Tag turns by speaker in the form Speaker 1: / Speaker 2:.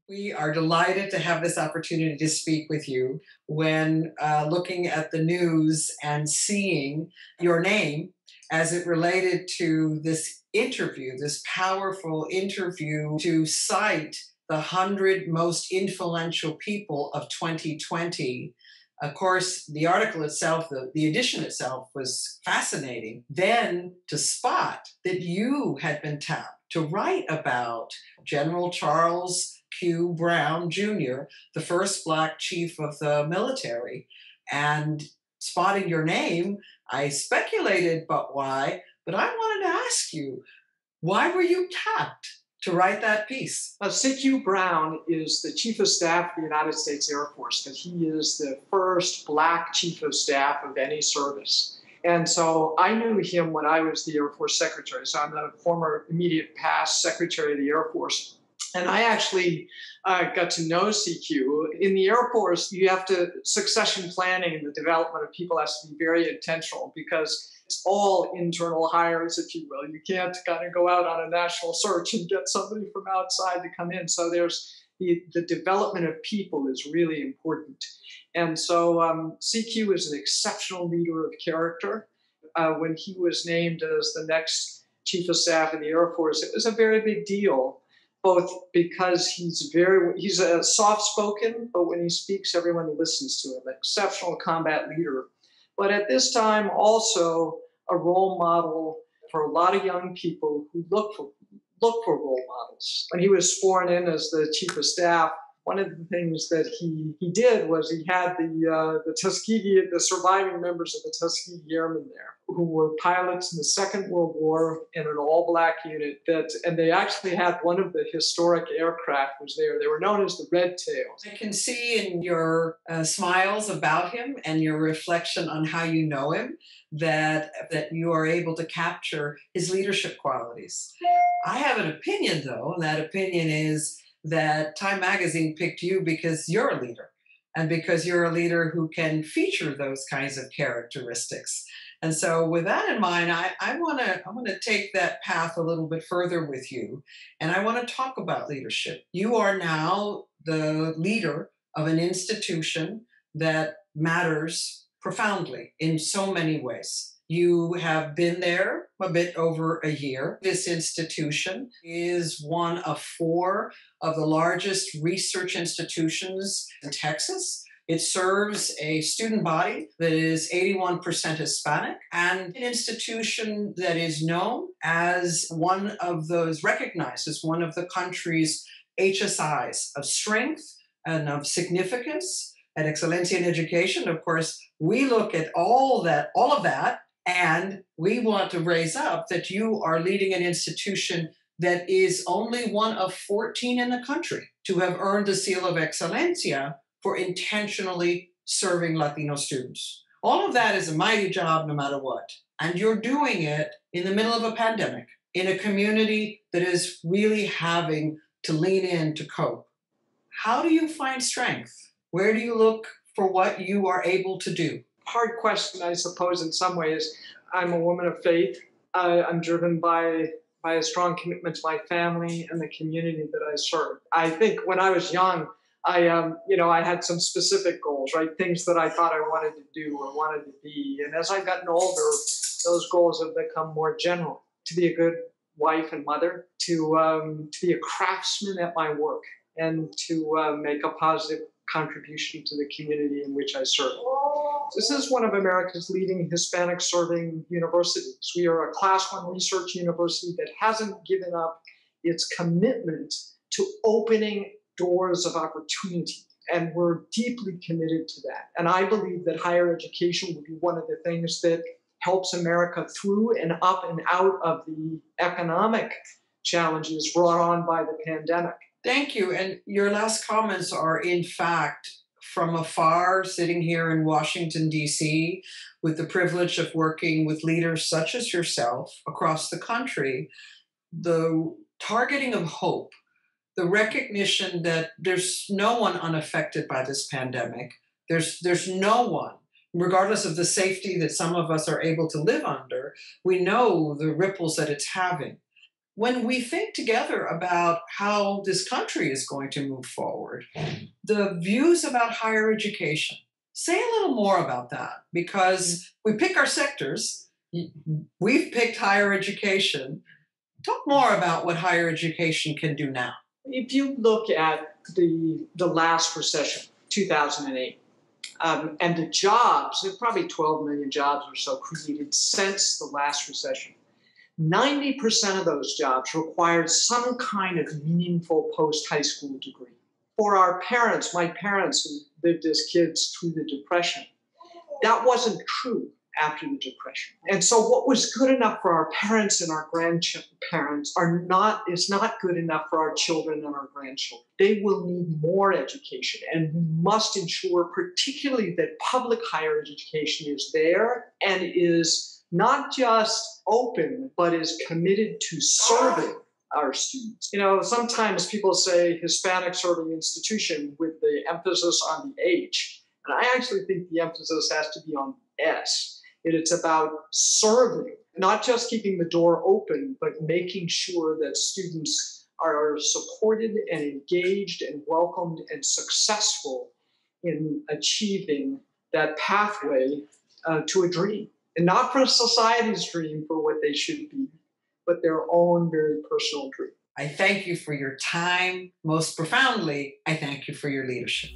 Speaker 1: We are delighted to have this opportunity to speak with you when looking at the news and seeing your name as it related to this interview, this powerful interview to cite the 100 most influential people of 2020. Of course, the article itself, the edition itself was fascinating. Then to spot that you had been tapped to write about General Charles Q. Brown Jr., the first Black chief of the military. And spotting your name, I speculated, but why? But I wanted to ask you, why were you tapped to write that piece?
Speaker 2: CQ Brown is the Chief of Staff of the United States Air Force, but he is the first Black Chief of Staff of any service. And so I knew him when I was the Air Force Secretary. So I'm the former immediate past Secretary of the Air Force. And I actually got to know CQ. In the Air Force, you have to, succession planning and the development of people has to be very intentional because it's all internal hires, if you will. You can't kind of go out on a national search and get somebody from outside to come in. So there's the development of people is really important. And so CQ is an exceptional leader of character. When he was named as the next Chief of Staff in the Air Force, it was a very big deal, both because he's a soft-spoken, but when he speaks, everyone listens to him, an exceptional combat leader. But at this time, also a role model for a lot of young people who look for role models. When he was sworn in as the Chief of Staff, one of the things that he did was he had the Tuskegee, the surviving members of the Tuskegee Airmen there, who were pilots in the Second World War in an all-black unit. And they actually had one of the historic aircraft was there. They were known as the Red Tails.
Speaker 1: I can see in your smiles about him and your reflection on how you know him that you are able to capture his leadership qualities. I have an opinion, though, and that opinion is that Time Magazine picked you because you're a leader and because you're a leader who can feature those kinds of characteristics. And so with that in mind, I want to take that path a little bit further with you. And I want to talk about leadership. You are now the leader of an institution that matters profoundly in so many ways. You have been there a bit over a year. This institution is one of 4 of the largest research institutions in Texas. It serves a student body that is 81% Hispanic and an institution that is known as one of those recognized as one of the country's HSIs of strength and of significance and excellence in education. Of course, we look at all of that, and we want to raise up that you are leading an institution that is only one of 14 in the country to have earned the seal of Excelencia for intentionally serving Latino students. All of that is a mighty job no matter what. And you're doing it in the middle of a pandemic, in a community that is really having to lean in to cope. How do you find strength? Where do you look for what you are able to do?
Speaker 2: Hard question, I suppose, in some ways. I'm a woman of faith. I'm driven by a strong commitment to my family and the community that I serve. I think when I was young, I had some specific goals, right? Things that I thought I wanted to do or wanted to be. And as I've gotten older, those goals have become more general. To be a good wife and mother, to be a craftsman at my work, and to make a positive contribution to the community in which I serve. This is one of America's leading Hispanic serving universities. We are a Class 1 research university that hasn't given up its commitment to opening doors of opportunity. And we're deeply committed to that. And I believe that higher education will be one of the things that helps America through and up and out of the economic challenges brought on by the pandemic.
Speaker 1: Thank you. And your last comments are, in fact, from afar, sitting here in Washington, D.C., with the privilege of working with leaders such as yourself across the country, the targeting of hope, the recognition that there's no one unaffected by this pandemic. There's no one, regardless of the safety that some of us are able to live under. We know the ripples that it's having. when we think together about how this country is going to move forward, the views about higher education, say a little more about that because we pick our sectors. We've picked higher education. Talk more about what higher education can do now.
Speaker 2: If you look at the last recession, 2008, and the jobs, there are probably 12 million jobs or so created since the last recession. 90% of those jobs required some kind of meaningful post-high school degree. For our parents, my parents who lived as kids through the Depression, that wasn't true after the Depression. And so what was good enough for our parents and our grandparents is not good enough for our children and our grandchildren. They will need more education, and we must ensure particularly that public higher education is there and is not just open, but is committed to serving our students. You know, sometimes people say Hispanic serving institution with the emphasis on the H, and I actually think the emphasis has to be on S. It's about serving, not just keeping the door open, but making sure that students are supported and engaged and welcomed and successful in achieving that pathway to a dream. And not for society's dream for what they should be, but their own very personal dream.
Speaker 1: I thank you for your time. Most profoundly, I thank you for your leadership.